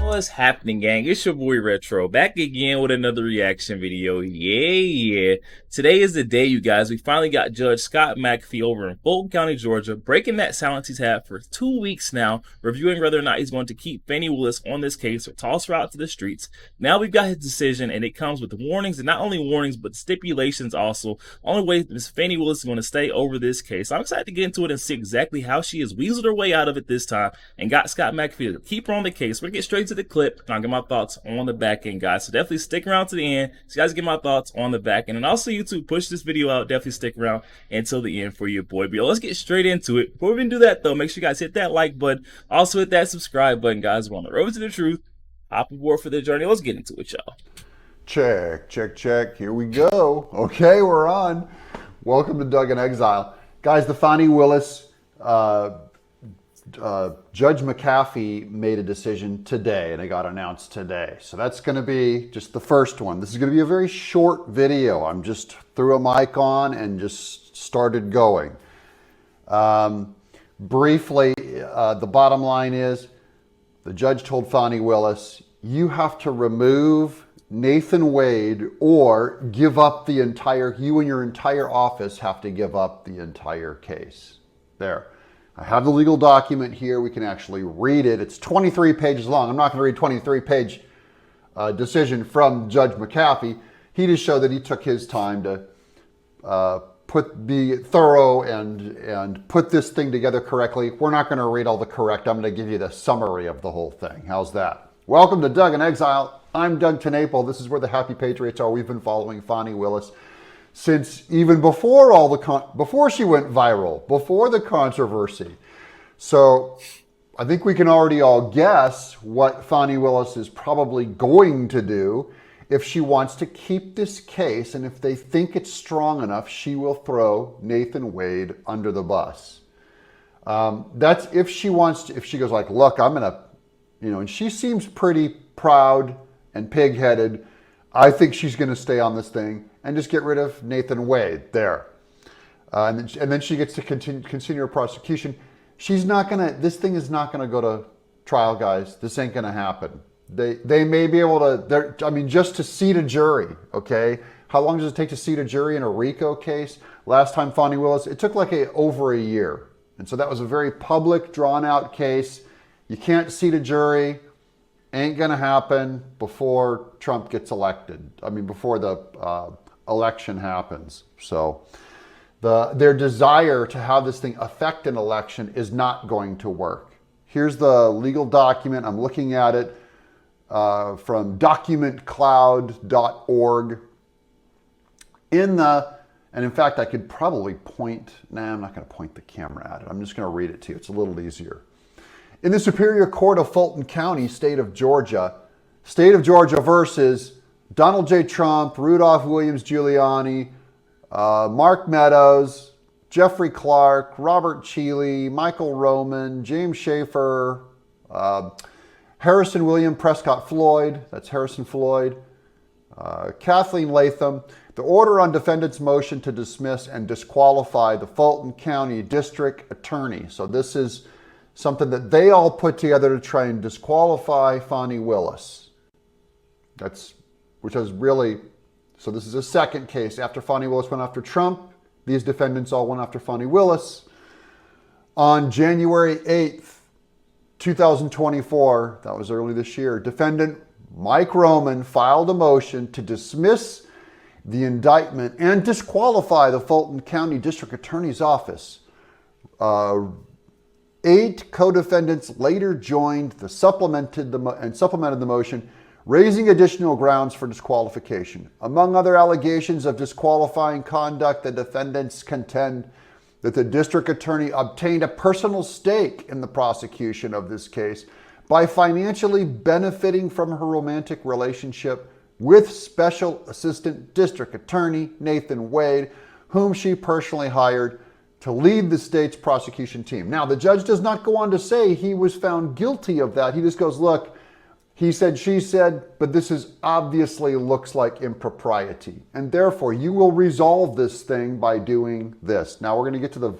What's happening, gang? It's your boy Retro back again with another reaction video. Yeah. Today is the day, you guys. We finally got Judge Scott McAfee over in Fulton County, Georgia, breaking that silence he's had for 2 weeks now, reviewing whether or not he's going to keep Fani Willis on this case or toss her out to the streets. Now we've got his decision, and it comes with warnings, and not only warnings, but stipulations also. Only way Miss Fani Willis is going to stay over this case. I'm excited to get into it and see exactly how she has weaseled her way out of it this time and got Scott McAfee to keep her on the case. We're going to get straight to the clip, and I'll get my thoughts on the back end, guys. So definitely stick around to the end so you guys get my thoughts on the back end. And also, YouTube, push this video out. Definitely stick around until the end for your boy. But let's get straight into it. Before we even do that, though, make sure you guys hit that like button. Also hit that subscribe button, guys. We're on the road to the truth. Hop aboard for the journey. Let's get into it, y'all. Check, check, check. Here we go. Okay, we're on. Welcome to Doug in Exile. Guys, the Fani Willis Judge McAfee made a decision today, and it got announced today. So that's going to be just the first one. This is going to be a very short video. I'm just threw a mic on and just started going. Briefly, the bottom line is the judge told Fani Willis, you have to remove Nathan Wade or give up the entire, you and your entire office have to give up the entire case. There. I have the legal document here. We can actually read it. It's 23 pages long. I'm not going to read 23-page decision from Judge McAfee. He just showed that he took his time to be thorough and put this thing together correctly. We're not going to read all the correct. I'm going to give you the summary of the whole thing. How's that? Welcome to Doug in Exile. I'm Doug Tenaple. This is where the Happy Patriots are. We've been following Fani Willis since even before before she went viral, before the controversy. So I think we can already all guess what Fani Willis is probably going to do if she wants to keep this case, and if they think it's strong enough, she will throw Nathan Wade under the bus. That's if she wants to, if she goes like, look, I'm gonna, and she seems pretty proud and pig-headed. I think she's gonna stay on this thing and just get rid of Nathan Wade there. And then she gets to continue her prosecution. She's not gonna, this thing is not gonna go to trial, guys. This ain't gonna happen. They may be able to, just to seat a jury, okay? How long does it take to seat a jury in a RICO case? Last time Fani Willis, it took like over a year. And so that was a very public, drawn out case. You can't seat a jury. Ain't gonna happen before Trump gets elected. Before the election happens. So their desire to have this thing affect an election is not going to work. Here's the legal document. I'm looking at it from documentcloud.org. And in fact, I could probably point, I'm not going to point the camera at it. I'm just going to read it to you. It's a little easier. In the Superior Court of Fulton County, State of Georgia versus Donald J. Trump, Rudolph Williams Giuliani, Mark Meadows, Jeffrey Clark, Robert Cheeley, Michael Roman, James Schaefer, Harrison William Prescott Floyd, that's Harrison Floyd, Kathleen Latham. The order on defendant's motion to dismiss and disqualify the Fulton County District Attorney. So this is something that they all put together to try and disqualify Fani Willis. Which is really, so this is a second case. After Fani Willis went after Trump, these defendants all went after Fani Willis. On January 8th, 2024, that was early this year, defendant Mike Roman filed a motion to dismiss the indictment and disqualify the Fulton County District Attorney's Office. 8 co-defendants later joined supplemented the motion, raising additional grounds for disqualification. Among other allegations of disqualifying conduct, the defendants contend that the district attorney obtained a personal stake in the prosecution of this case by financially benefiting from her romantic relationship with Special Assistant District Attorney Nathan Wade, whom she personally hired to lead the state's prosecution team. Now, the judge does not go on to say he was found guilty of that. He just goes, look, He said, she said, but this is obviously looks like impropriety. And therefore, you will resolve this thing by doing this. Now we're going to get to the,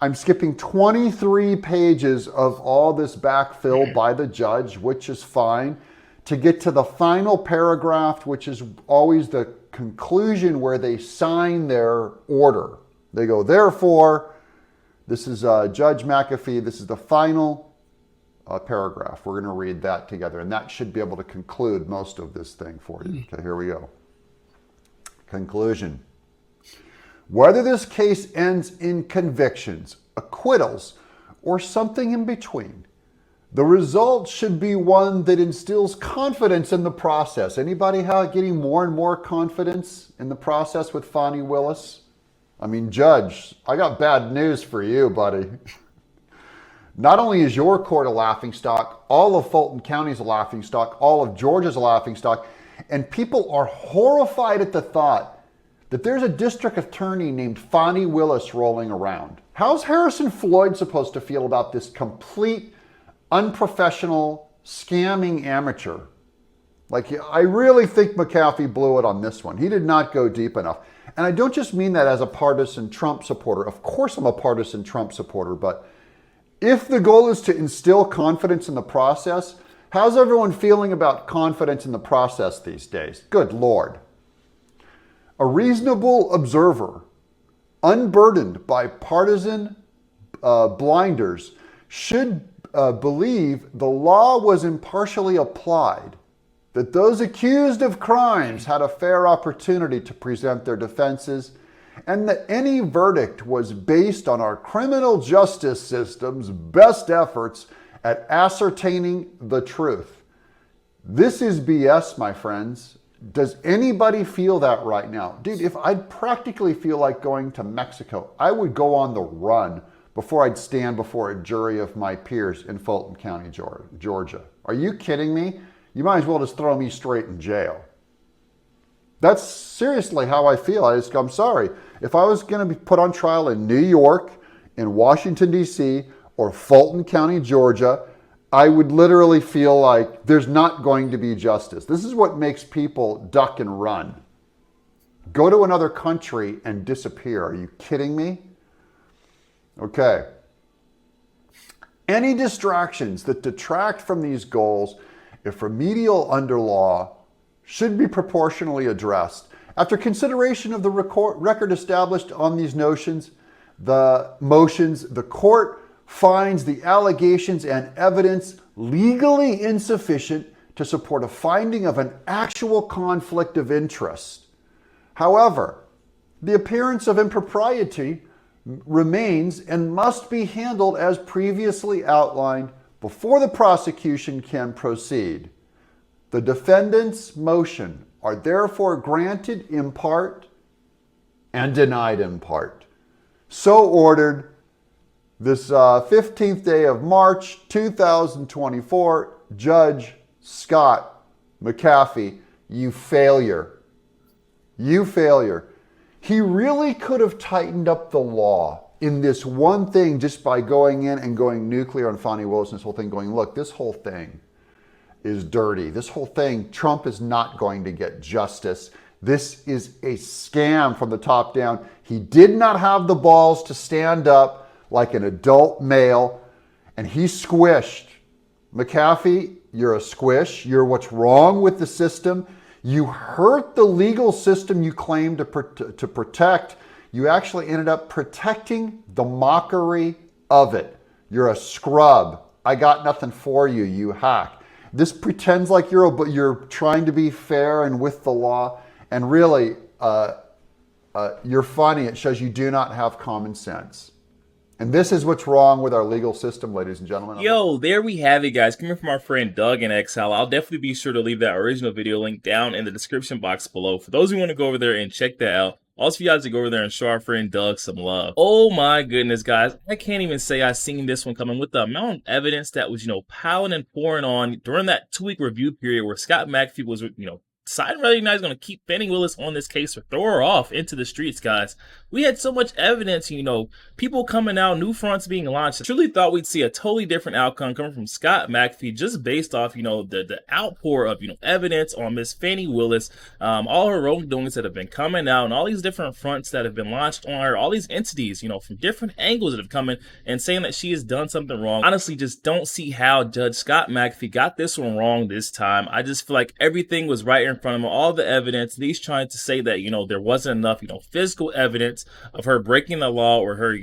I'm skipping 23 pages of all this backfill by the judge, which is fine, to get to the final paragraph, which is always the conclusion where they sign their order. They go, therefore, this is Judge McAfee, this is the final paragraph. We're going to read that together, and that should be able to conclude most of this thing for you. Okay, here we go. Conclusion. Whether this case ends in convictions, acquittals, or something in between, the result should be one that instills confidence in the process. Anybody getting more and more confidence in the process with Fani Willis? I mean, Judge, I got bad news for you, buddy. Not only is your court a laughingstock, all of Fulton County is a laughingstock, all of Georgia's a laughingstock, and people are horrified at the thought that there's a district attorney named Fani Willis rolling around. How's Harrison Floyd supposed to feel about this complete, unprofessional, scamming amateur? Like, I really think McAfee blew it on this one. He did not go deep enough. And I don't just mean that as a partisan Trump supporter. Of course I'm a partisan Trump supporter, but if the goal is to instill confidence in the process, how's everyone feeling about confidence in the process these days? Good Lord. A reasonable observer, unburdened by partisan blinders, should believe the law was impartially applied, that those accused of crimes had a fair opportunity to present their defenses, and that any verdict was based on our criminal justice system's best efforts at ascertaining the truth. This is BS, my friends. Does anybody feel that right now? Dude, if I'd practically feel like going to Mexico, I would go on the run before I'd stand before a jury of my peers in Fulton County, Georgia. Are you kidding me? You might as well just throw me straight in jail. That's seriously how I feel. I'm sorry. If I was going to be put on trial in New York, in Washington, D.C., or Fulton County, Georgia, I would literally feel like there's not going to be justice. This is what makes people duck and run. Go to another country and disappear. Are you kidding me? Okay. Any distractions that detract from these goals, if remedial under law, should be proportionally addressed. After consideration of the record established on these motions, the court finds the allegations and evidence legally insufficient to support a finding of an actual conflict of interest. However, the appearance of impropriety remains and must be handled as previously outlined before the prosecution can proceed. The defendant's motion are therefore granted in part and denied in part. So ordered, this 15th day of March 2024, Judge Scott McAfee, you failure. You failure. He really could have tightened up the law in this one thing just by going in and going nuclear on Fani Willis and this whole thing, going, look, this whole thing is dirty. This whole thing, Trump is not going to get justice. This is a scam from the top down. He did not have the balls to stand up like an adult male, and he squished. McAfee, you're a squish. You're what's wrong with the system. You hurt the legal system you claim to protect. You actually ended up protecting the mockery of it. You're a scrub. I got nothing for you, you hack. This pretends like you're trying to be fair and with the law, and really, you're funny. It shows you do not have common sense. And this is what's wrong with our legal system, ladies and gentlemen. Yo, there we have it, guys. Coming from our friend Doug in Exile. I'll definitely be sure to leave that original video link down in the description box below for those who want to go over there and check that out. Also, for you guys to go over there and show our friend Doug some love. Oh my goodness, guys. I can't even say I've seen this one coming with the amount of evidence that was, piling and pouring on during that 2-week review period where Scott McAfee was, deciding whether or not he's going to keep Fani Willis on this case or throw her off into the streets, guys. We had so much evidence, people coming out, new fronts being launched. I truly thought we'd see a totally different outcome coming from Scott McAfee just based off, the outpour of, evidence on Miss Fani Willis, all her wrongdoings that have been coming out, and all these different fronts that have been launched on her, all these entities, from different angles that have come in and saying that she has done something wrong. Honestly, just don't see how Judge Scott McAfee got this one wrong this time. I just feel like everything was right in front of him, all the evidence. And he's trying to say that, there wasn't enough, physical evidence of her breaking the law or her,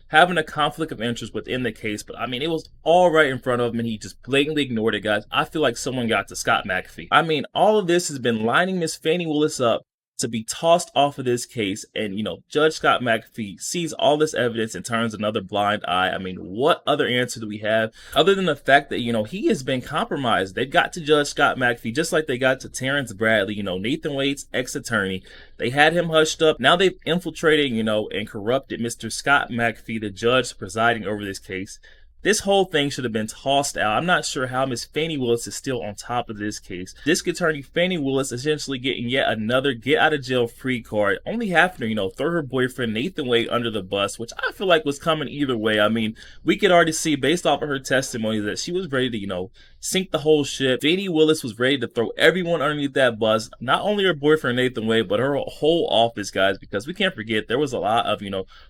having a conflict of interest within the case. But I mean, it was all right in front of him and he just blatantly ignored it, guys. I feel like someone got to Scott McAfee. I mean, all of this has been lining Miss Fani Willis up to be tossed off of this case, and Judge Scott McAfee sees all this evidence and turns another blind eye. I mean, what other answer do we have other than the fact that he has been compromised? They've got to Judge Scott McAfee just like they got to Terrence Bradley, Nathan Wade's ex-attorney. They had him hushed up. Now they've infiltrated, and corrupted Mr. Scott McAfee, the judge presiding over this case. This whole thing should have been tossed out. I'm not sure how Miss Fani Willis is still on top of this case. District Attorney Fani Willis essentially getting yet another get out of jail free card, only having to, throw her boyfriend Nathan Wade under the bus, which I feel like was coming either way. I mean, we could already see based off of her testimony that she was ready to, sink the whole ship. Fani Willis was ready to throw everyone underneath that bus, not only her boyfriend Nathan Wade, but her whole office, guys, because we can't forget there was a lot of,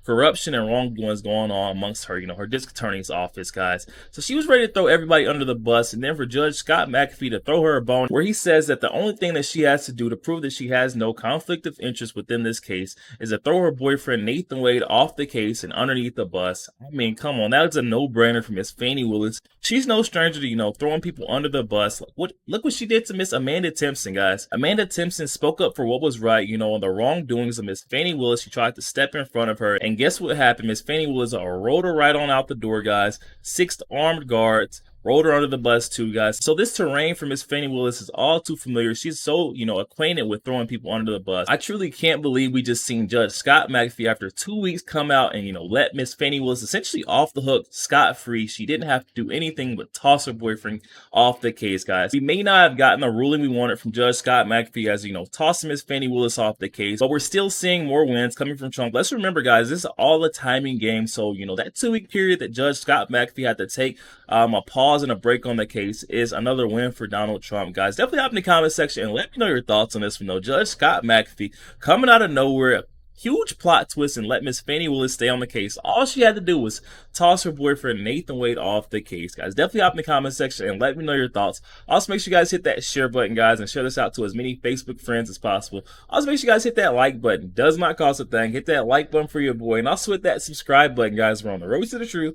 corruption and wrongdoings going on amongst her, her district attorney's office, guys. So she was ready to throw everybody under the bus, and then for Judge Scott McAfee to throw her a bone where he says that the only thing that she has to do to prove that she has no conflict of interest within this case is to throw her boyfriend Nathan Wade off the case and underneath the bus. I mean, come on, that's a no-brainer for Miss Fani Willis. She's no stranger to, throwing people under the bus. Look what she did to Miss Amanda Timpson, guys. Amanda Timpson spoke up for what was right, on the wrongdoings of Miss Fani Willis. She tried to step in front of her, and guess what happened? Miss Fani Willis rolled her right on out the door, guys. 6 armed guards rolled her under the bus too, guys. So this terrain for Miss Fani Willis is all too familiar. She's so, acquainted with throwing people under the bus. I truly can't believe we just seen Judge Scott McAfee after 2 weeks come out and, let Miss Fani Willis essentially off the hook scot-free. She didn't have to do anything but toss her boyfriend off the case, guys. We may not have gotten the ruling we wanted from Judge Scott McAfee as, tossing Miss Fani Willis off the case, but we're still seeing more wins coming from Trump. Let's remember, guys, this is all a timing game. So, that 2-week period that Judge Scott McAfee had to take a pause and a break on the case is another win for Donald Trump, guys. Definitely hop in the comment section and let me know your thoughts on this one. Judge Scott McAfee coming out of nowhere, huge plot twist, and let Miss Fani Willis stay on the case. All she had to do was toss her boyfriend Nathan Wade off the case, guys. Definitely hop in the comment section and let me know your thoughts. Also, make sure you guys hit that share button, guys, and share this out to as many Facebook friends as possible. Also, make sure you guys hit that like button. Does not cost a thing. Hit that like button for your boy, and also hit that subscribe button, guys. We're on the road to the truth.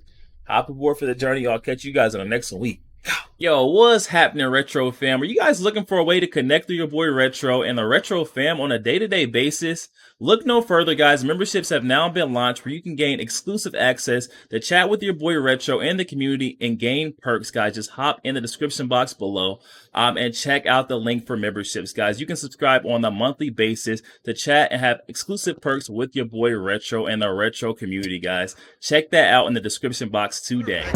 Hop aboard for the journey. I'll catch you guys in the next week. Yo, what's happening, Retro Fam? Are you guys looking for a way to connect with your boy Retro and the Retro Fam on a day-to-day basis? Look no further, guys. Memberships have now been launched where you can gain exclusive access to chat with your boy Retro and the community and gain perks, guys. Just hop in the description box below and check out the link for memberships, guys. You can subscribe on a monthly basis to chat and have exclusive perks with your boy Retro and the Retro community, guys. Check that out in the description box today.